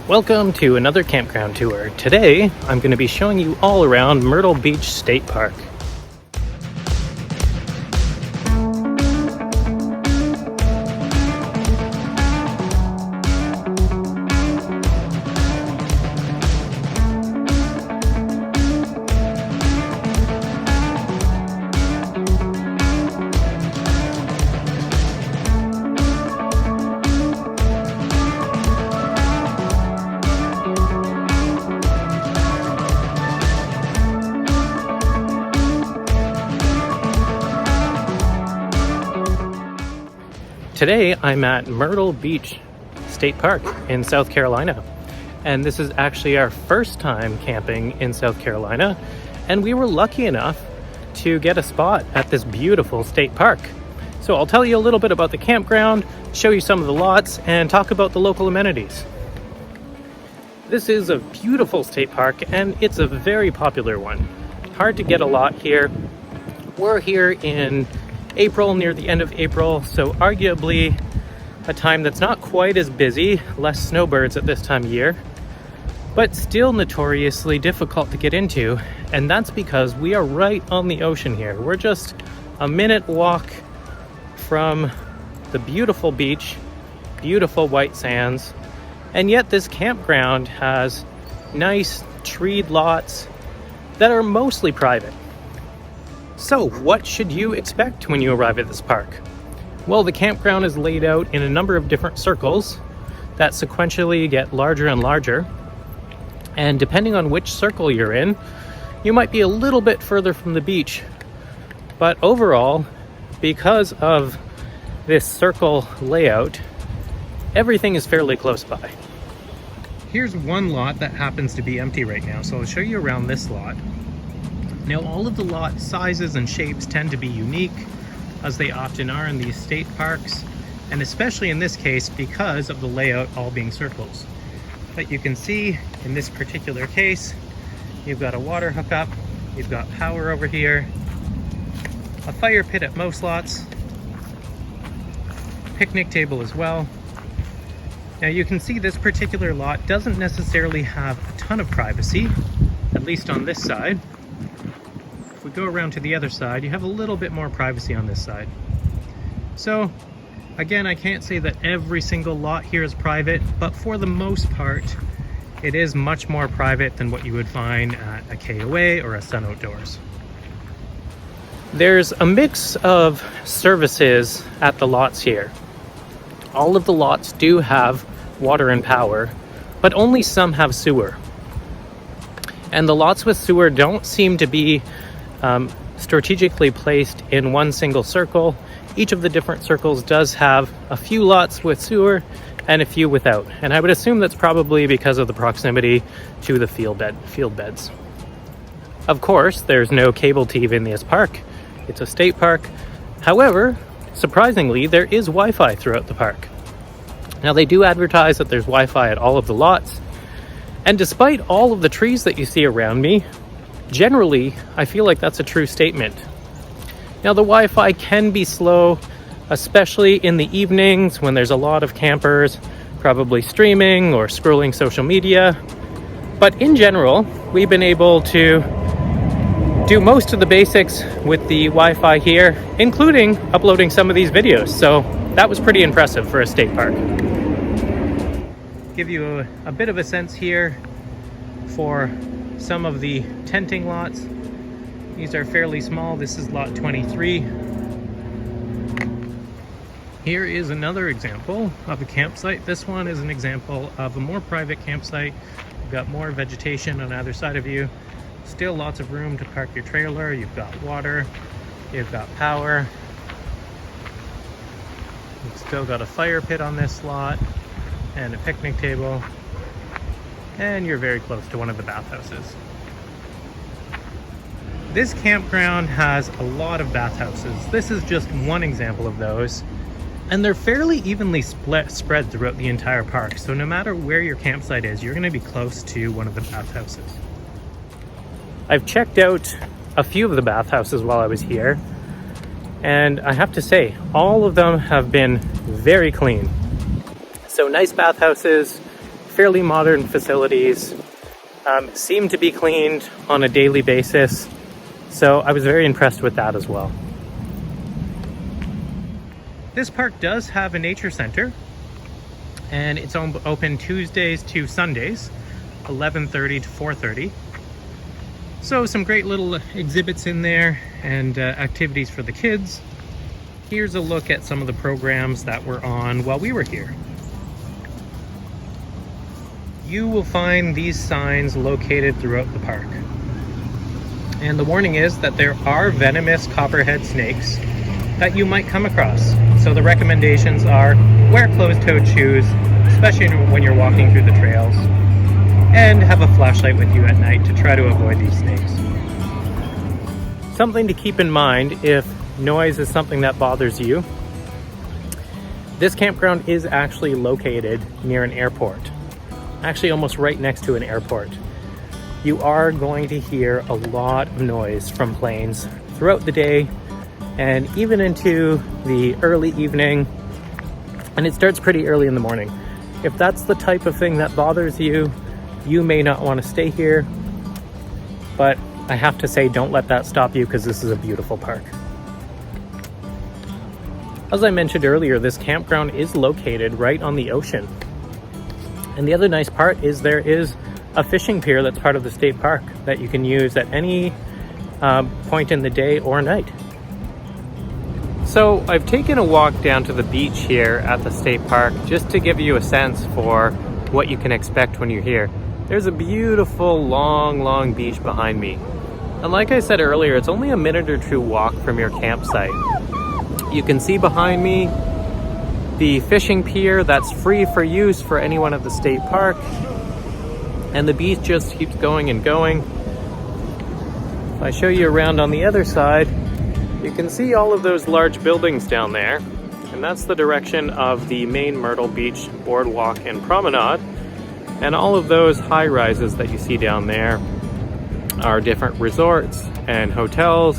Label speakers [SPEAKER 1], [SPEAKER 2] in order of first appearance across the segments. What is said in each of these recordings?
[SPEAKER 1] Welcome to another campground tour. Today, I'm going to be showing you all around Myrtle Beach State Park. Today, I'm at Myrtle Beach State Park in South Carolina. And this is actually our first time camping in South Carolina. And we were lucky enough to get a spot at this beautiful state park. So I'll tell you a little bit about the campground, show you some of the lots, and talk about the local amenities. This is a beautiful state park, and it's a very popular one. Hard to get a lot here. We're here in April, near the end of April, so arguably a time that's not quite as busy, less snowbirds at this time of year, but still notoriously difficult to get into, and that's because we are right on the ocean here. We're just a minute walk from the beautiful beach, beautiful white sands, and yet this campground has nice treed lots that are mostly private. So, what should you expect when you arrive at this park? Well, the campground is laid out in a number of different circles that sequentially get larger and larger. And depending on which circle you're in, you might be a little bit further from the beach. But overall, because of this circle layout, everything is fairly close by. Here's one lot that happens to be empty right now, so I'll show you around this lot. Now, all of the lot sizes and shapes tend to be unique, as they often are in these state parks, and especially in this case because of the layout all being circles. But you can see in this particular case, you've got a water hookup, you've got power over here, a fire pit at most lots, picnic table as well. Now you can see this particular lot doesn't necessarily have a ton of privacy, at least on this side. If we go around to the other side, you have a little bit more privacy on this side. So again, I can't say that every single lot here is private, but for the most part, it is much more private than what you would find at a KOA or a Sun Outdoors. There's a mix of services at the lots here. All of the lots do have water and power, but only some have sewer. And the lots with sewer don't seem to be strategically placed in one single circle. Each of the different circles does have a few lots with sewer and a few without. And I would assume that's probably because of the proximity to the field beds. Of course, there's no cable TV in this park. It's a state park. However, surprisingly, there is Wi-Fi throughout the park. Now, they do advertise that there's Wi-Fi at all of the lots. And despite all of the trees that you see around me, generally, I feel like that's a true statement. Now, the Wi-Fi can be slow, especially in the evenings when there's a lot of campers probably streaming or scrolling social media. But in general, we've been able to do most of the basics with the Wi-Fi here, including uploading some of these videos. So that was pretty impressive for a state park. Give you a bit of a sense here for some of the tenting lots. These are fairly small. This is lot 23. Here is another example of a campsite. This one is an example of a more private campsite. You've got more vegetation on either side of you. Still lots of room to park your trailer. You've got water, you've got power. You've still got a fire pit on this lot and a picnic table. And you're very close to one of the bathhouses. This campground has a lot of bathhouses. This is just one example of those. And they're fairly evenly spread throughout the entire park. So no matter where your campsite is, you're gonna be close to one of the bathhouses. I've checked out a few of the bathhouses while I was here. And I have to say, all of them have been very clean. So nice bathhouses, fairly modern facilities, seem to be cleaned on a daily basis. So I was very impressed with that as well. This park does have a nature center, and it's open Tuesdays to Sundays, 11:30 to 4:30. So some great little exhibits in there and activities for the kids. Here's a look at some of the programs that were on while we were here. You will find these signs located throughout the park. And the warning is that there are venomous copperhead snakes that you might come across. So the recommendations are wear closed-toed shoes, especially when you're walking through the trails, and have a flashlight with you at night to try to avoid these snakes. Something to keep in mind if noise is something that bothers you. This campground is actually located near an airport, actually almost right next to an airport. You are going to hear a lot of noise from planes throughout the day and even into the early evening, and it starts pretty early in the morning. If that's the type of thing that bothers you, you may not want to stay here, but I have to say, don't let that stop you, because this is a beautiful park. As I mentioned earlier, this campground is located right on the ocean. And the other nice part is there is a fishing pier that's part of the state park that you can use at any point in the day or night. So I've taken a walk down to the beach here at the state park just to give you a sense for what you can expect when you're here. There's a beautiful long beach behind me. And like I said earlier, it's only a minute or two walk from your campsite. You can see behind me the fishing pier that's free for use for anyone at the state park. And the beach just keeps going and going. If I show you around on the other side, you can see all of those large buildings down there. And that's the direction of the main Myrtle Beach boardwalk and promenade. And all of those high rises that you see down there are different resorts and hotels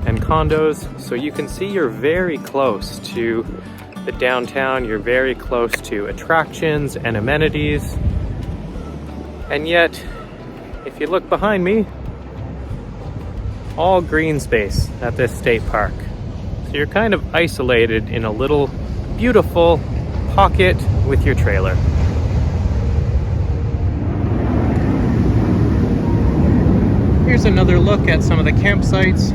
[SPEAKER 1] and condos. So you can see you're very close to the downtown, you're very close to attractions and amenities. And yet, if you look behind me, all green space at this state park. So you're kind of isolated in a little beautiful pocket with your trailer. Here's another look at some of the campsites.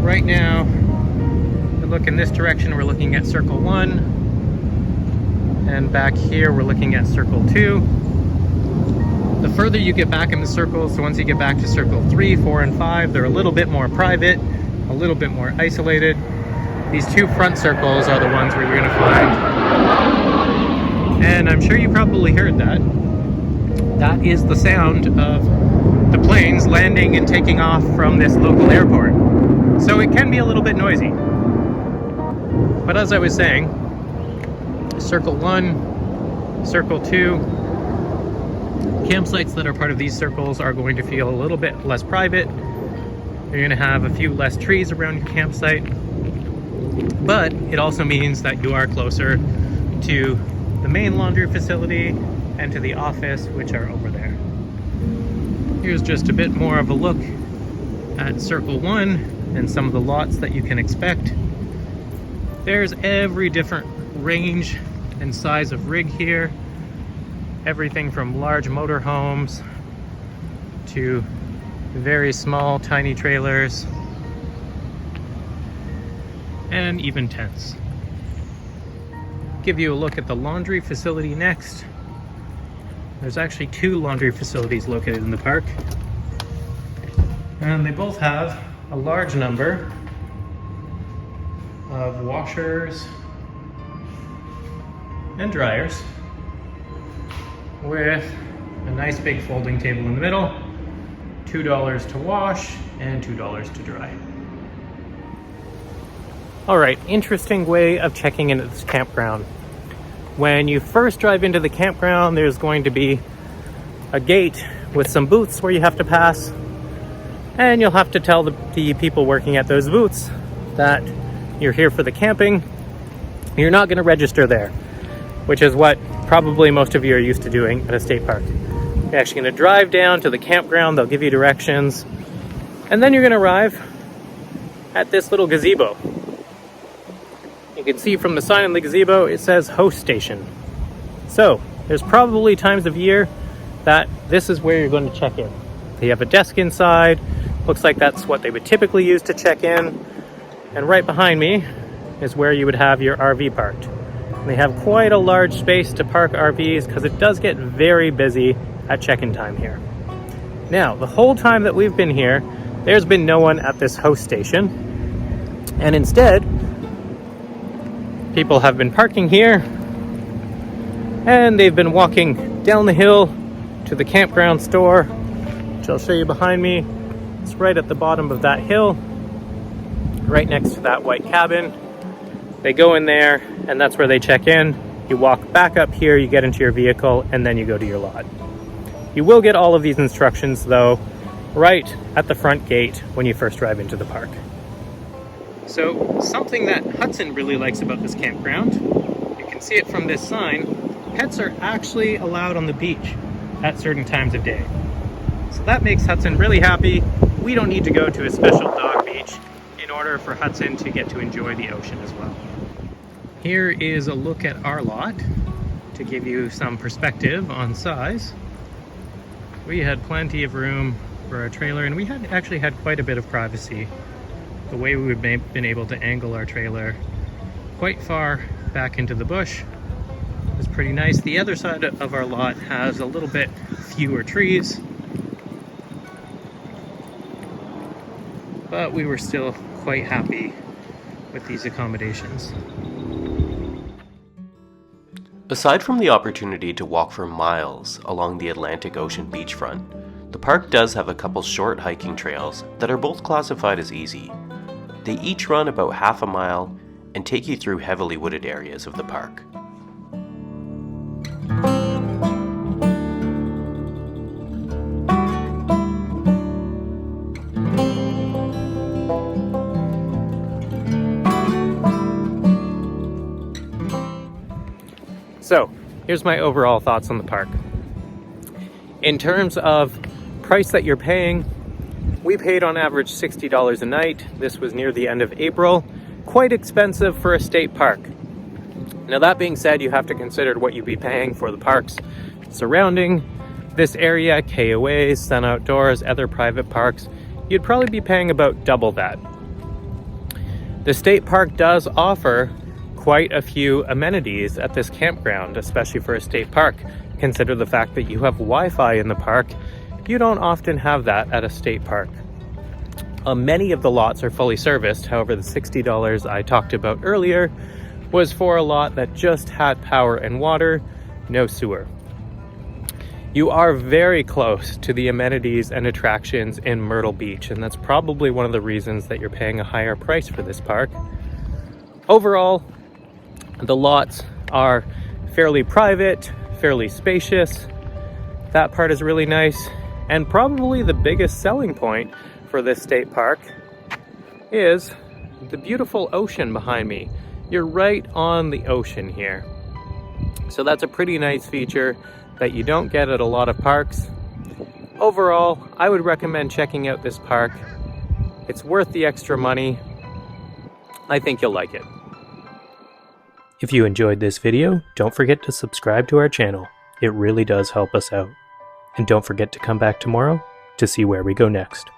[SPEAKER 1] Right now, we look in this direction, we're looking at Circle 1. And back here, we're looking at Circle 2. The further you get back in the circles, so once you get back to Circle 3, 4, and 5, they're a little bit more private, a little bit more isolated. These two front circles are the ones where you're gonna find. And I'm sure you probably heard that. That is the sound of the planes landing and taking off from this local airport. So it can be a little bit noisy. But as I was saying, Circle 1, Circle 2, campsites that are part of these circles are going to feel a little bit less private. You're going to have a few less trees around your campsite. But it also means that you are closer to the main laundry facility and to the office, which are over there. Here's just a bit more of a look at Circle 1 and some of the lots that you can expect. There's every different range and size of rig here. Everything from large motorhomes to very small, tiny trailers, and even tents. Give you a look at the laundry facility next. There's actually two laundry facilities located in the park, and they both have a large number of washers and dryers with a nice big folding table in the middle, $2 to wash and $2 to dry. All right, interesting way of checking into this campground. When you first drive into the campground, there's going to be a gate with some booths where you have to pass, and you'll have to tell the people working at those booths that you're here for the camping. You're not going to register there. which is what probably most of you are used to doing at a state park. You're actually going to drive down to the campground, they'll give you directions, and then you're going to arrive at this little gazebo. You can see from the sign on the gazebo, it says host station. So there's probably times of year that this is where you're going to check in. They have a desk inside. Looks like that's what they would typically use to check in. And right behind me is where you would have your RV parked. And they have quite a large space to park RVs because it does get very busy at check-in time here. Now, the whole time that we've been here, there's been no one at this host station. And instead, people have been parking here and they've been walking down the hill to the campground store, which I'll show you behind me. It's right at the bottom of that hill, right next to that white cabin. They go in there and that's where they check in. You walk back up here, you get into your vehicle, and then you go to your lot. You will get all of these instructions though, right at the front gate when you first drive into the park. So something that Hudson really likes about this campground, you can see it from this sign, pets are actually allowed on the beach at certain times of day. So that makes Hudson really happy. We don't need to go to a special dog beach in order for Hudson to get to enjoy the ocean as well. Here is a look at our lot to give you some perspective on size. We had plenty of room for our trailer, and we had actually had quite a bit of privacy. The way we've been able to angle our trailer quite far back into the bush is pretty nice. The other side of our lot has a little bit fewer trees, but we were still quite happy with these accommodations.
[SPEAKER 2] Aside from the opportunity to walk for miles along the Atlantic Ocean beachfront, the park does have a couple short hiking trails that are both classified as easy. They each run about half a mile and take you through heavily wooded areas of the park.
[SPEAKER 1] So here's my overall thoughts on the park. In terms of price that you're paying, we paid on average $60 a night. This was near the end of April. Quite expensive for a state park. Now that being said, you have to consider what you'd be paying for the parks surrounding this area, KOAs, Sun Outdoors, other private parks. You'd probably be paying about double that. The state park does offer quite a few amenities at this campground, especially for a state park. Consider the fact that you have Wi-Fi in the park. You don't often have that at a state park. Many of the lots are fully serviced. However, the $60 I talked about earlier was for a lot that just had power and water, no sewer. You are very close to the amenities and attractions in Myrtle Beach, and that's probably one of the reasons that you're paying a higher price for this park. Overall, the lots are fairly private, fairly spacious. That part is really nice. And probably the biggest selling point for this state park is the beautiful ocean behind me. You're right on the ocean here. So that's a pretty nice feature that you don't get at a lot of parks. Overall, I would recommend checking out this park. It's worth the extra money. I think you'll like it. If you enjoyed this video, don't forget to subscribe to our channel. It really does help us out. And don't forget to come back tomorrow to see where we go next.